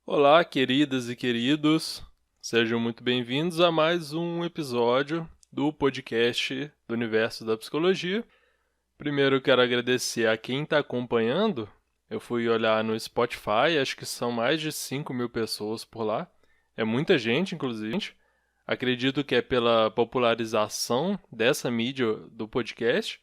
Olá, queridas e queridos, sejam muito bem-vindos a mais um episódio do podcast do Universo da Psicologia. Primeiro, eu quero agradecer a quem está acompanhando. Eu fui olhar no Spotify, acho que são mais de 5.000 pessoas por lá. É muita gente, inclusive. Acredito que é pela popularização dessa mídia do podcast.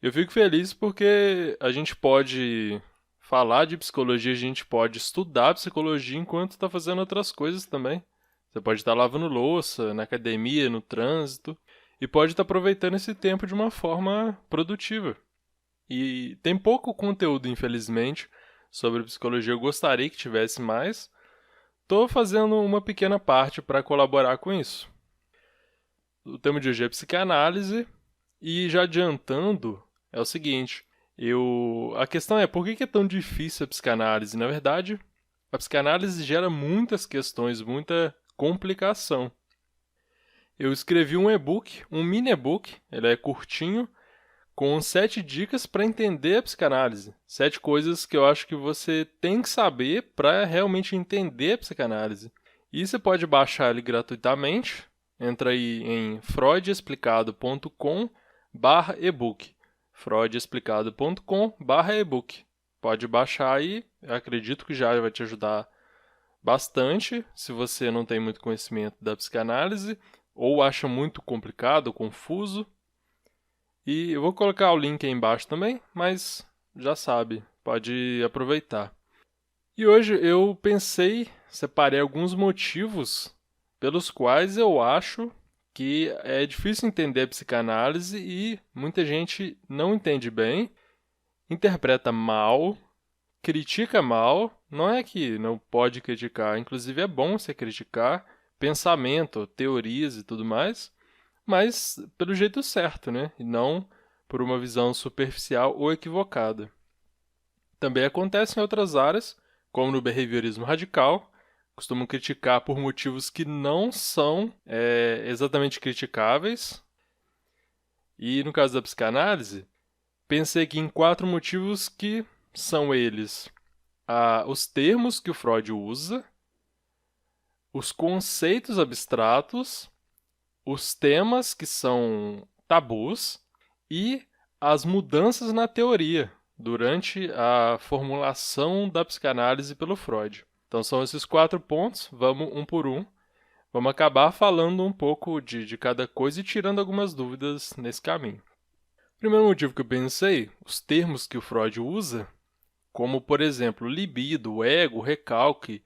Eu fico feliz porque a gente pode falar de psicologia, a gente pode estudar psicologia enquanto está fazendo outras coisas também. Você pode estar lavando louça, na academia, no trânsito, e pode estar aproveitando esse tempo de uma forma produtiva. E tem pouco conteúdo, infelizmente, sobre psicologia. Eu gostaria que tivesse mais. Estou fazendo uma pequena parte para colaborar com isso. O tema de hoje é psicanálise, e já adiantando, é o seguinte, a questão é, por que é tão difícil a psicanálise? Na verdade, a psicanálise gera muitas questões, muita complicação. Eu escrevi um e-book, um mini e-book, ele é curtinho, com 7 dicas para entender a psicanálise. 7 coisas que eu acho que você tem que saber para realmente entender a psicanálise. E você pode baixar ele gratuitamente. Entra aí em freudexplicado.com/ebook. freudexplicado.com/ebook. Pode baixar aí, eu acredito que já vai te ajudar bastante, se você não tem muito conhecimento da psicanálise ou acha muito complicado, confuso. E eu vou colocar o link aí embaixo também, mas já sabe, pode aproveitar. E hoje eu separei alguns motivos pelos quais eu acho que é difícil entender a psicanálise e muita gente não entende bem, interpreta mal, critica mal. Não é que não pode criticar, inclusive é bom você criticar pensamento, teorias e tudo mais, mas pelo jeito certo, né? E não por uma visão superficial ou equivocada. Também acontece em outras áreas, como no behaviorismo radical, costumam criticar por motivos que não são exatamente criticáveis. E no caso da psicanálise, pensei aqui em 4 motivos que são eles: os termos que o Freud usa, os conceitos abstratos, os temas que são tabus e as mudanças na teoria durante a formulação da psicanálise pelo Freud. Então são esses 4 pontos, vamos um por um. Vamos acabar falando um pouco de cada coisa e tirando algumas dúvidas nesse caminho. Primeiro motivo que eu pensei, os termos que o Freud usa, como por exemplo libido, ego, recalque,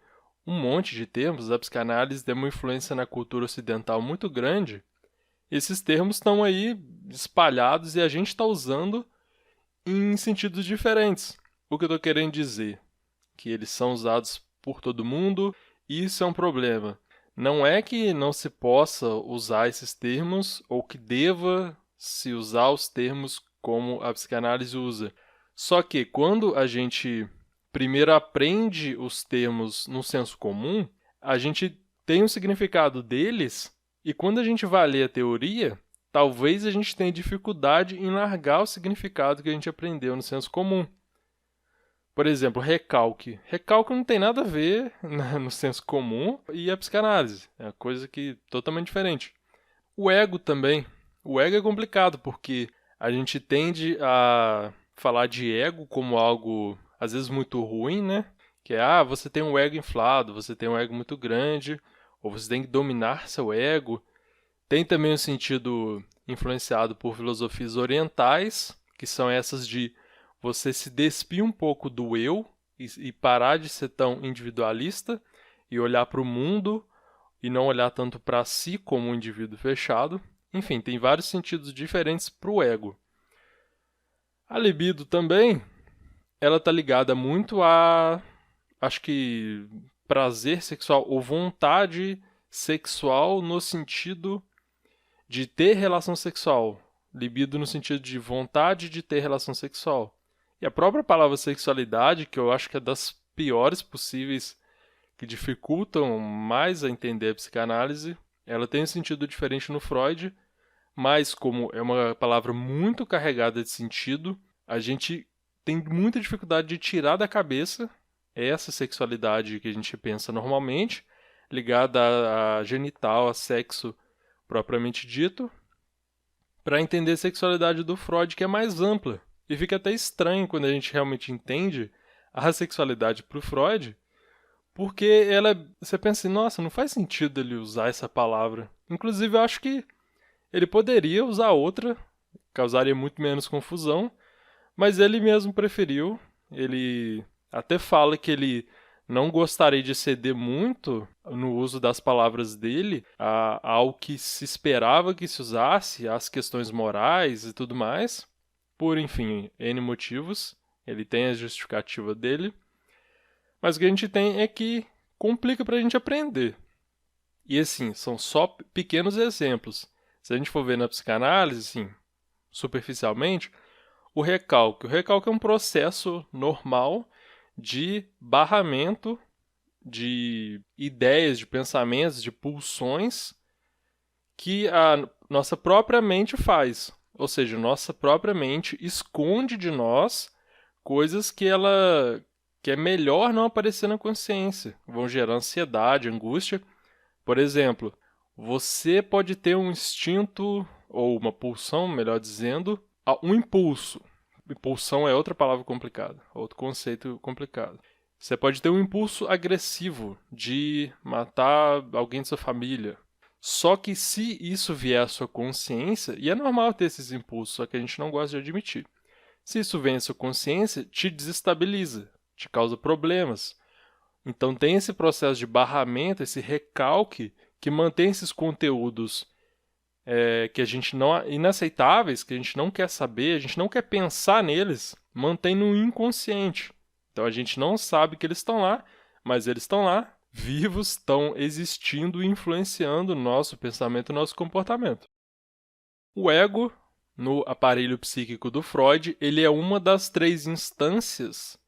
um monte de termos, a psicanálise tem uma influência na cultura ocidental muito grande. Esses termos estão aí espalhados e a gente está usando em sentidos diferentes. O que eu estou querendo dizer? Que eles são usados por todo mundo e isso é um problema. Não é que não se possa usar esses termos ou que deva se usar os termos como a psicanálise usa. Só que quando a gente primeiro aprende os termos no senso comum, a gente tem o significado deles e quando a gente vai ler a teoria, talvez a gente tenha dificuldade em largar o significado que a gente aprendeu no senso comum. Por exemplo, recalque. Recalque não tem nada a ver no senso comum e a psicanálise. É uma coisa que totalmente diferente. O ego também. O ego é complicado porque a gente tende a falar de ego como algo, às vezes, muito ruim, né? Que é, você tem um ego inflado, você tem um ego muito grande, ou você tem que dominar seu ego. Tem também um sentido influenciado por filosofias orientais, que são essas de você se despir um pouco do eu e parar de ser tão individualista e olhar para o mundo e não olhar tanto para si como um indivíduo fechado. Enfim, tem vários sentidos diferentes para o ego. A libido também, ela está ligada muito a, acho que, prazer sexual ou vontade sexual no sentido de ter relação sexual. Libido no sentido de vontade de ter relação sexual. E a própria palavra sexualidade, que eu acho que é das piores possíveis, que dificultam mais a entender a psicanálise, ela tem um sentido diferente no Freud, mas como é uma palavra muito carregada de sentido, a gente tem muita dificuldade de tirar da cabeça essa sexualidade que a gente pensa normalmente, ligada a genital, a sexo propriamente dito, para entender a sexualidade do Freud, que é mais ampla. E fica até estranho quando a gente realmente entende a sexualidade para o Freud, porque você pensa assim, nossa, não faz sentido ele usar essa palavra. Inclusive, eu acho que ele poderia usar outra, causaria muito menos confusão, mas ele mesmo preferiu. Ele até fala que ele não gostaria de ceder muito no uso das palavras dele ao que se esperava que se usasse, às questões morais e tudo mais, por, enfim, N motivos. Ele tem a justificativa dele. Mas o que a gente tem é que complica para a gente aprender. E assim, são só pequenos exemplos. Se a gente for ver na psicanálise, assim, superficialmente, o recalque. O recalque é um processo normal de barramento de ideias, de pensamentos, de pulsões que a nossa própria mente faz. Ou seja, nossa própria mente esconde de nós coisas que é melhor não aparecer na consciência. Vão gerar ansiedade, angústia. Por exemplo, você pode ter um instinto, ou uma pulsão, melhor dizendo, um impulso. Impulsão é outra palavra complicada, outro conceito complicado. Você pode ter um impulso agressivo de matar alguém de sua família. Só que se isso vier à sua consciência, e é normal ter esses impulsos, só que a gente não gosta de admitir. Se isso vem à sua consciência, te desestabiliza, te causa problemas. Então tem esse processo de barramento, esse recalque, que mantém esses conteúdos que a gente não inaceitáveis, que a gente não quer saber, a gente não quer pensar neles, mantém no inconsciente. Então a gente não sabe que eles estão lá, mas eles estão lá, vivos, estão existindo e influenciando o nosso pensamento e o nosso comportamento. O ego, no aparelho psíquico do Freud, ele é uma das 3 instâncias,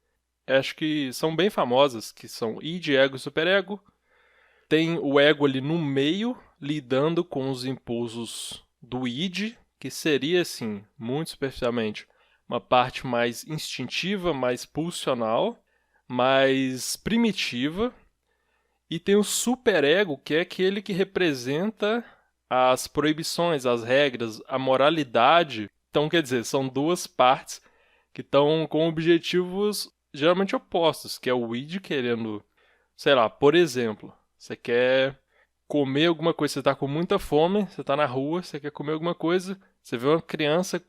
acho que são bem famosas, que são id, ego e superego. Tem o ego ali no meio, lidando com os impulsos do id, que seria, assim, muito superficialmente, uma parte mais instintiva, mais pulsional, mais primitiva. E tem o superego, que é aquele que representa as proibições, as regras, a moralidade. Então, quer dizer, são 2 partes que estão com objetivos geralmente opostos, que é o id querendo, sei lá, por exemplo, você quer comer alguma coisa, você está com muita fome, você está na rua, você quer comer alguma coisa, você vê uma criança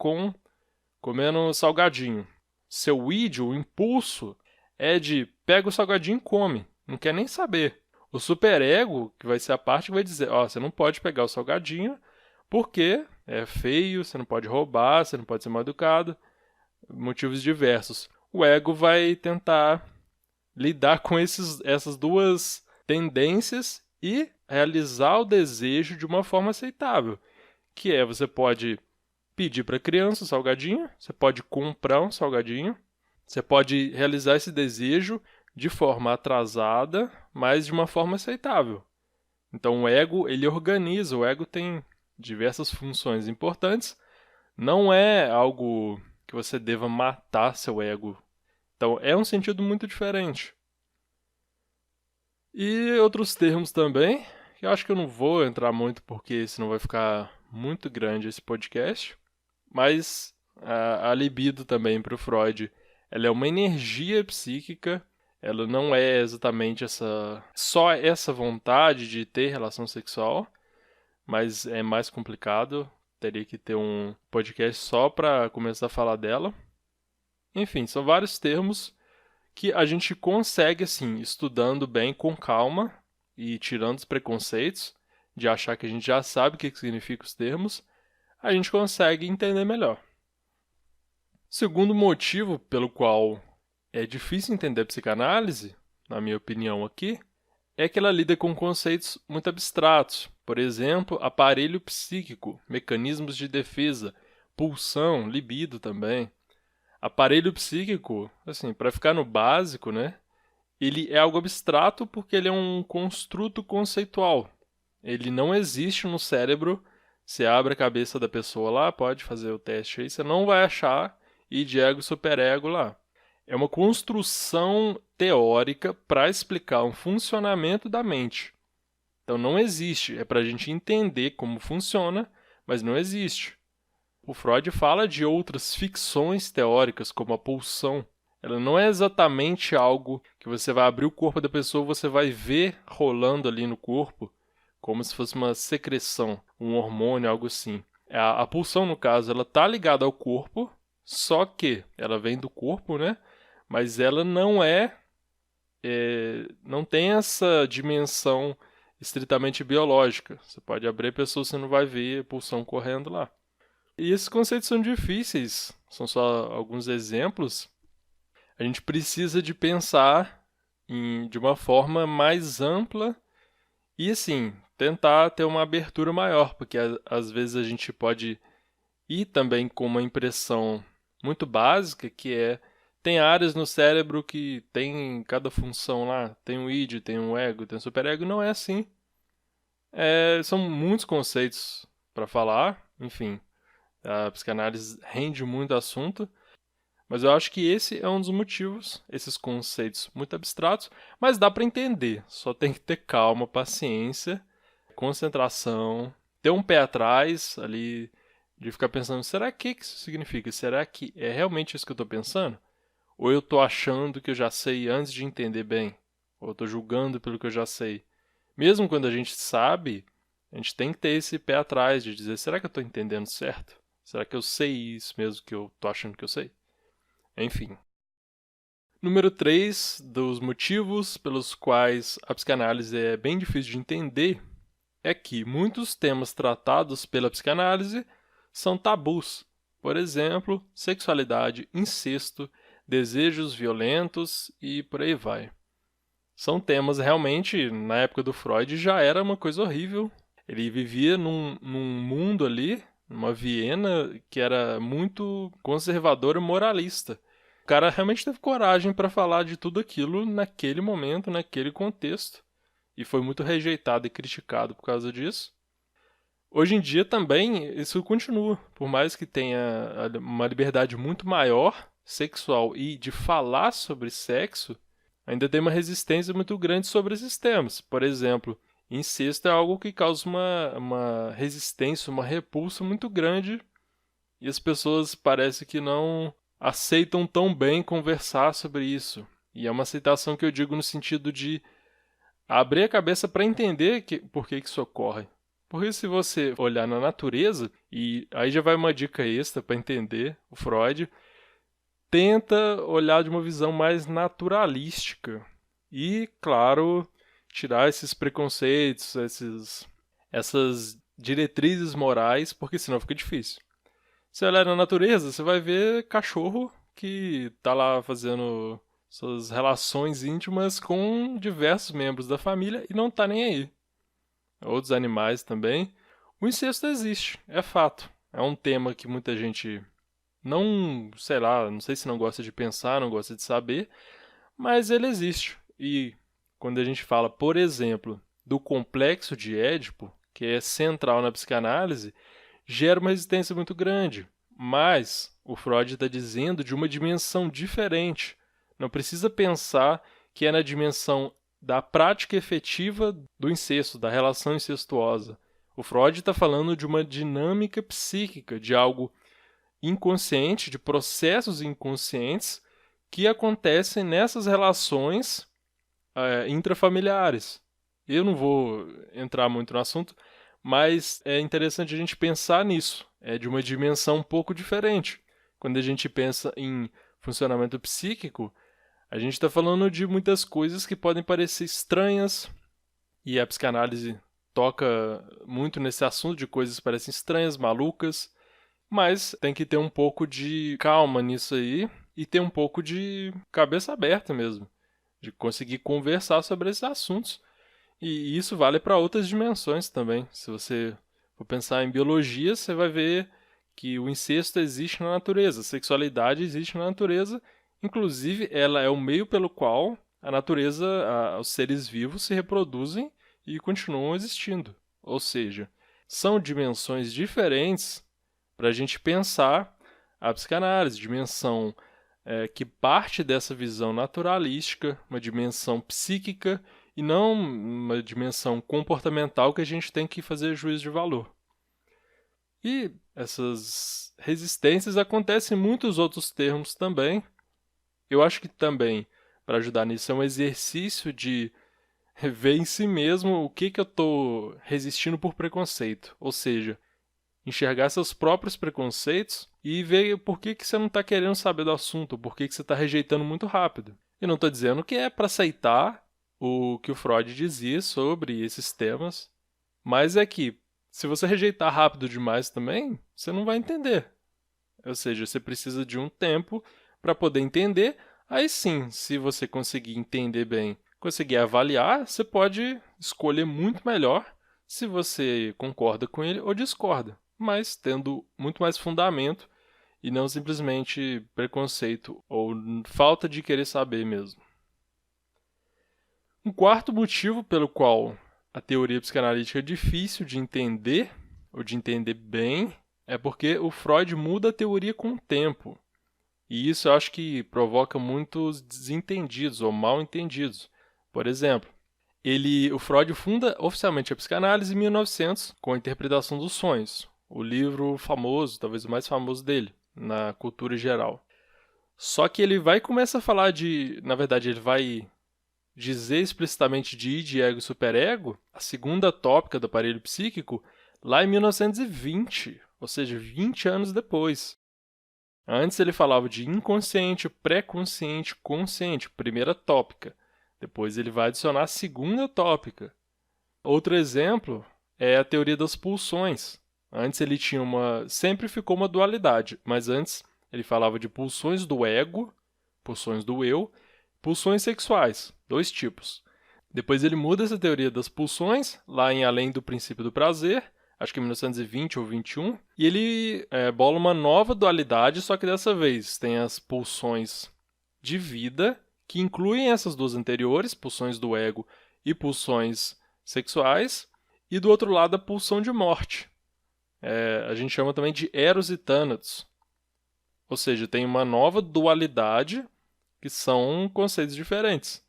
comendo salgadinho. Seu id, o impulso, é de pega o salgadinho e come, não quer nem saber. O superego, que vai ser a parte que vai dizer, ó, você não pode pegar o salgadinho porque é feio, você não pode roubar, você não pode ser mal educado, motivos diversos. O ego vai tentar lidar com essas 2 tendências e realizar o desejo de uma forma aceitável, que é você pode pedir para a criança um salgadinho, você pode comprar um salgadinho, você pode realizar esse desejo de forma atrasada, mas de uma forma aceitável. Então o ego, ele organiza, o ego tem diversas funções importantes, não é algo que você deva matar seu ego. Então é um sentido muito diferente. E outros termos também, que eu acho que eu não vou entrar muito porque senão vai ficar muito grande esse podcast, mas a libido também para o Freud, ela é uma energia psíquica, ela não é exatamente só essa vontade de ter relação sexual, mas é mais complicado, teria que ter um podcast só para começar a falar dela. Enfim, são vários termos que a gente consegue, assim, estudando bem, com calma e tirando os preconceitos de achar que a gente já sabe o que significam os termos, a gente consegue entender melhor. Segundo motivo pelo qual é difícil entender a psicanálise, na minha opinião aqui, é que ela lida com conceitos muito abstratos. Por exemplo, aparelho psíquico, mecanismos de defesa, pulsão, libido também. Aparelho psíquico, assim, para ficar no básico, né? Ele é algo abstrato porque ele é um construto conceitual. Ele não existe no cérebro. Você abre a cabeça da pessoa lá, pode fazer o teste aí, você não vai achar id, ego, superego lá. é uma construção teórica para explicar um funcionamento da mente. Então não existe, é para a gente entender como funciona, mas não existe. O Freud fala de outras ficções teóricas, como a pulsão. Ela não é exatamente algo que você vai abrir o corpo da pessoa e você vai ver rolando ali no corpo, como se fosse uma secreção, um hormônio, algo assim. A pulsão, no caso, ela está ligada ao corpo, só que ela vem do corpo, né? Mas ela não tem essa dimensão estritamente biológica. Você pode abrir a pessoa, você não vai ver a pulsão correndo lá. E esses conceitos são difíceis, são só alguns exemplos. A gente precisa de pensar de uma forma mais ampla e, assim, tentar ter uma abertura maior, porque às vezes a gente pode ir também com uma impressão muito básica, que tem áreas no cérebro que tem cada função lá, tem um id, tem um ego, tem um superego, não é assim. São muitos conceitos para falar, enfim, a psicanálise rende muito assunto, mas eu acho que esse é um dos motivos, esses conceitos muito abstratos, mas dá para entender, só tem que ter calma, paciência, concentração, ter um pé atrás ali, de ficar pensando, será que isso significa? Será que é realmente isso que eu estou pensando? Ou eu estou achando que eu já sei antes de entender bem? Ou eu estou julgando pelo que eu já sei? Mesmo quando a gente sabe, a gente tem que ter esse pé atrás de dizer, será que eu estou entendendo certo? Será que eu sei isso mesmo que eu estou achando que eu sei? Enfim. Número 3 dos motivos pelos quais a psicanálise é bem difícil de entender é que muitos temas tratados pela psicanálise são tabus. Por exemplo, sexualidade, incesto, desejos violentos e por aí vai. São temas realmente, na época do Freud, já era uma coisa horrível. Ele vivia num mundo ali, numa Viena, que era muito conservadora e moralista. O cara realmente teve coragem para falar de tudo aquilo naquele momento, naquele contexto. E foi muito rejeitado e criticado por causa disso. Hoje em dia também isso continua, por mais que tenha uma liberdade muito maior sexual e de falar sobre sexo, ainda tem uma resistência muito grande sobre esses temas. Por exemplo, incesto é algo que causa uma resistência, uma repulsa muito grande e as pessoas parece que não aceitam tão bem conversar sobre isso. E é uma aceitação que eu digo no sentido de abrir a cabeça para entender por que isso ocorre. Porque se você olhar na natureza, e aí já vai uma dica extra para entender o Freud, tenta olhar de uma visão mais naturalística. E, claro, tirar esses preconceitos, essas diretrizes morais, porque senão fica difícil. Se olhar na natureza, você vai ver cachorro que tá lá fazendo suas relações íntimas com diversos membros da família e não tá nem aí. Outros animais também. O incesto existe, é fato. É um tema que muita gente não, sei lá, não sei se não gosta de pensar, não gosta de saber, mas ele existe. E quando a gente fala, por exemplo, do complexo de Édipo, que é central na psicanálise, gera uma resistência muito grande. Mas o Freud está dizendo de uma dimensão diferente. Não precisa pensar que é na dimensão da prática efetiva do incesto, da relação incestuosa. O Freud está falando de uma dinâmica psíquica, de algo inconsciente, de processos inconscientes que acontecem nessas relações intrafamiliares. Eu não vou entrar muito no assunto, mas é interessante a gente pensar nisso. É de uma dimensão um pouco diferente. Quando a gente pensa em funcionamento psíquico, a gente está falando de muitas coisas que podem parecer estranhas, e a psicanálise toca muito nesse assunto de coisas que parecem estranhas, malucas, mas tem que ter um pouco de calma nisso aí e ter um pouco de cabeça aberta mesmo, de conseguir conversar sobre esses assuntos. E isso vale para outras dimensões também. Se você for pensar em biologia, você vai ver que o incesto existe na natureza, a sexualidade existe na natureza, inclusive ela é o meio pelo qual a natureza, os seres vivos se reproduzem e continuam existindo. Ou seja, são dimensões diferentes para a gente pensar a psicanálise, dimensão que parte dessa visão naturalística, uma dimensão psíquica, e não uma dimensão comportamental que a gente tem que fazer juízo de valor. E essas resistências acontecem em muitos outros termos também. Eu acho que também, para ajudar nisso, é um exercício de ver em si mesmo o que eu estou resistindo por preconceito. Ou seja, enxergar seus próprios preconceitos e ver por que você não está querendo saber do assunto, por que você está rejeitando muito rápido. E não estou dizendo que é para aceitar o que o Freud dizia sobre esses temas, mas é que, se você rejeitar rápido demais também, você não vai entender. Ou seja, você precisa de um tempo para poder entender. Aí sim, se você conseguir entender bem, conseguir avaliar, você pode escolher muito melhor se você concorda com ele ou discorda, mas tendo muito mais fundamento e não simplesmente preconceito ou falta de querer saber mesmo. Um quarto motivo pelo qual a teoria psicanalítica é difícil de entender, ou de entender bem, é porque o Freud muda a teoria com o tempo. E isso eu acho que provoca muitos desentendidos ou mal entendidos. Por exemplo, o Freud funda oficialmente a psicanálise em 1900 com a interpretação dos sonhos, o livro famoso, talvez o mais famoso dele, na cultura geral. Só que ele vai começar a falar na verdade, ele vai dizer explicitamente de id, ego e superego, a segunda tópica do aparelho psíquico, lá em 1920, ou seja, 20 anos depois. Antes ele falava de inconsciente, pré-consciente, consciente, primeira tópica. Depois ele vai adicionar a segunda tópica. Outro exemplo é a teoria das pulsões. Antes ele tinha sempre ficou uma dualidade, mas antes ele falava de pulsões do ego, pulsões do eu, pulsões sexuais, 2 tipos. Depois ele muda essa teoria das pulsões, lá em Além do Princípio do Prazer, acho que em 1920 ou 21, e ele bola uma nova dualidade, só que dessa vez tem as pulsões de vida, que incluem essas duas anteriores, pulsões do ego e pulsões sexuais, e do outro lado a pulsão de morte. A gente chama também de Eros e Thanatos. Ou seja, tem uma nova dualidade, que são conceitos diferentes.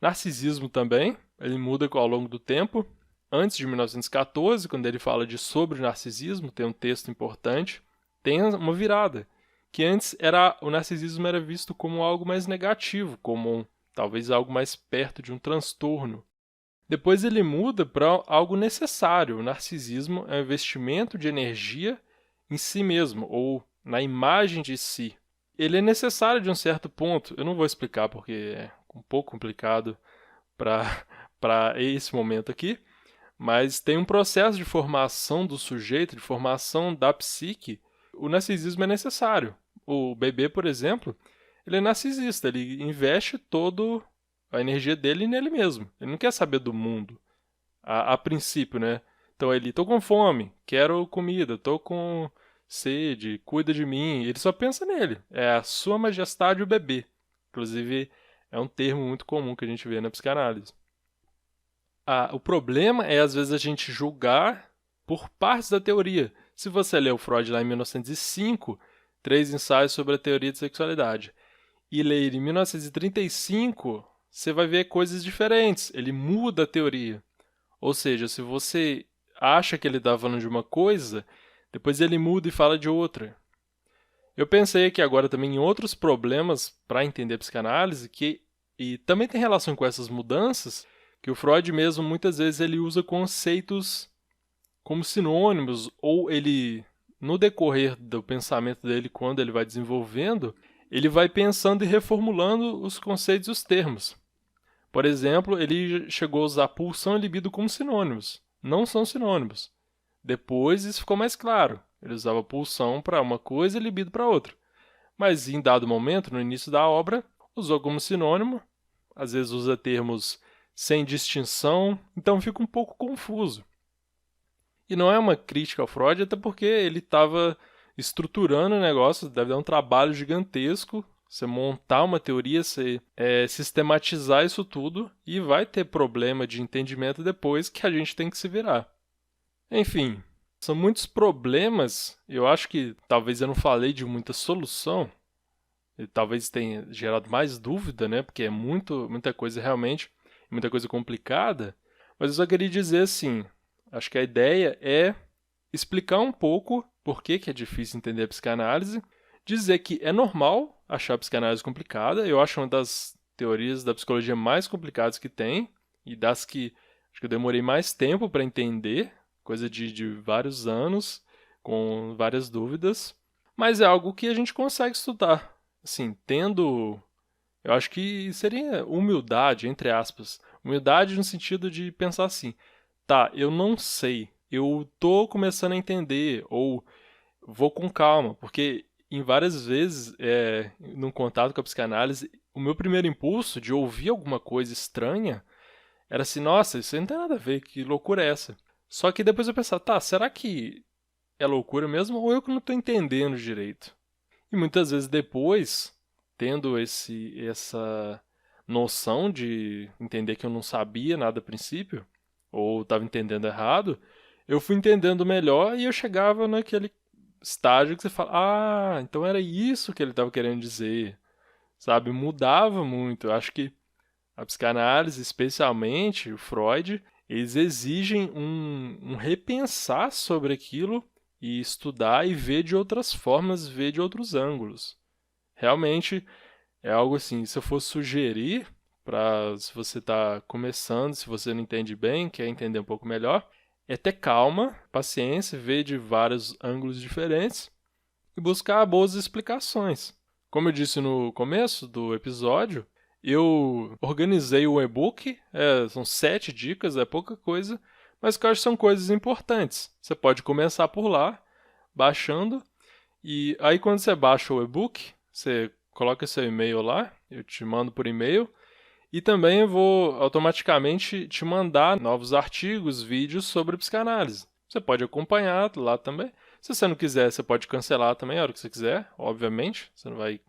Narcisismo também, ele muda ao longo do tempo. Antes de 1914, quando ele fala sobre narcisismo, tem um texto importante, tem uma virada, que antes o narcisismo era visto como algo mais negativo, como talvez algo mais perto de um transtorno. Depois ele muda para algo necessário. O narcisismo é um investimento de energia em si mesmo, ou na imagem de si. Ele é necessário de um certo ponto. Eu não vou explicar porque é um pouco complicado para esse momento aqui, mas tem um processo de formação do sujeito, de formação da psique. O narcisismo é necessário. O bebê, por exemplo, ele é narcisista, ele investe toda a energia dele nele mesmo. Ele não quer saber do mundo, a princípio, né? Então tô com fome, quero comida, tô com sede, cuida de mim. Ele só pensa nele. É a sua majestade o bebê. Inclusive, é um termo muito comum que a gente vê na psicanálise. O problema é, às vezes, a gente julgar por partes da teoria. Se você ler o Freud lá em 1905, 3 ensaios sobre a teoria de sexualidade, e ler em 1935, você vai ver coisas diferentes. Ele muda a teoria. Ou seja, se você acha que ele está falando de uma coisa, depois ele muda e fala de outra. Eu pensei aqui agora também em outros problemas para entender a psicanálise, e também tem relação com essas mudanças, que o Freud mesmo, muitas vezes, ele usa conceitos como sinônimos, ou ele, no decorrer do pensamento dele, quando ele vai desenvolvendo, ele vai pensando e reformulando os conceitos e os termos. Por exemplo, ele chegou a usar pulsão e libido como sinônimos. Não são sinônimos. Depois isso ficou mais claro. Ele usava pulsão para uma coisa e libido para outra. Mas em dado momento, no início da obra, usou como sinônimo. Às vezes usa termos sem distinção, então fica um pouco confuso. E não é uma crítica ao Freud, até porque ele estava estruturando o negócio, deve dar um trabalho gigantesco, você montar uma teoria, você sistematizar isso tudo, e vai ter problema de entendimento depois que a gente tem que se virar. Enfim, são muitos problemas, eu acho que talvez eu não falei de muita solução, e talvez tenha gerado mais dúvida, né? Porque é muita coisa realmente, muita coisa complicada. Mas eu só queria dizer assim, acho que a ideia é explicar um pouco por que que é difícil entender a psicanálise, dizer que é normal achar a psicanálise complicada. Eu acho uma das teorias da psicologia mais complicadas que tem e das que acho que eu demorei mais tempo para entender, coisa de vários anos, com várias dúvidas, mas é algo que a gente consegue estudar. Assim, tendo. Eu acho que seria humildade, entre aspas. Humildade no sentido de pensar assim: tá, eu não sei, eu tô começando a entender, ou vou com calma, porque em várias vezes, num contato com a psicanálise, o meu primeiro impulso de ouvir alguma coisa estranha era assim: nossa, isso aí não tem nada a ver, que loucura é essa? Só que depois eu pensava: tá, será que é loucura mesmo ou eu que não estou entendendo direito? E muitas vezes depois, tendo essa noção de entender que eu não sabia nada a princípio, ou estava entendendo errado, eu fui entendendo melhor e eu chegava naquele estágio que você fala: ah, então era isso que ele estava querendo dizer, sabe? Mudava muito. Eu acho que a psicanálise, especialmente o Freud, eles exigem um repensar sobre aquilo e estudar e ver de outras formas, ver de outros ângulos. Realmente é algo assim, se eu fosse sugerir para se você está começando, se você não entende bem, quer entender um pouco melhor, é ter calma, paciência, ver de vários ângulos diferentes e buscar boas explicações. Como eu disse no começo do episódio, eu organizei o e-book, são 7 dicas, é pouca coisa, mas que eu acho que são coisas importantes. Você pode começar por lá, baixando, e aí quando você baixa o e-book, você coloca seu e-mail lá, eu te mando por e-mail, e também eu vou automaticamente te mandar novos artigos, vídeos sobre psicanálise. Você pode acompanhar lá também. Se você não quiser, você pode cancelar também a hora que você quiser, obviamente. Você não vai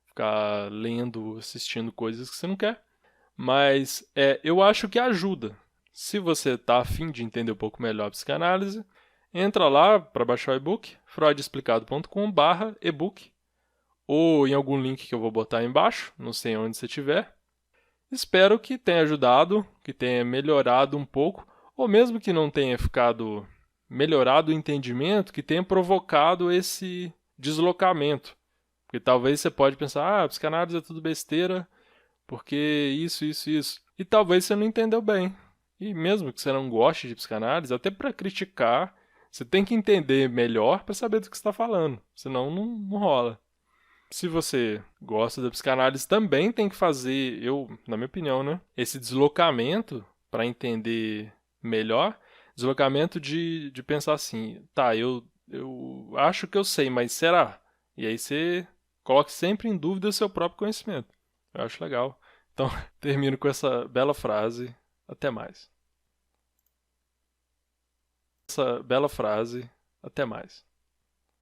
ficar lendo, assistindo coisas que você não quer. Mas eu acho que ajuda. Se você está afim de entender um pouco melhor a psicanálise, entra lá para baixar o e-book, freudexplicado.com/ebook, ou em algum link que eu vou botar aí embaixo, não sei onde você estiver. Espero que tenha ajudado, que tenha melhorado um pouco, ou mesmo que não tenha ficado melhorado o entendimento, que tenha provocado esse deslocamento. Porque talvez você pode pensar: ah, psicanálise é tudo besteira, porque isso, isso, isso. E talvez você não entendeu bem. E mesmo que você não goste de psicanálise, até para criticar, você tem que entender melhor para saber do que você está falando. Senão não rola. Se você gosta da psicanálise, também tem que fazer, na minha opinião, né, esse deslocamento para entender melhor. Deslocamento de pensar assim: tá, eu acho que eu sei, mas será? E aí você coloque sempre em dúvida o seu próprio conhecimento. Eu acho legal. Então, termino com essa bela frase. Até mais. Essa bela frase. Até mais.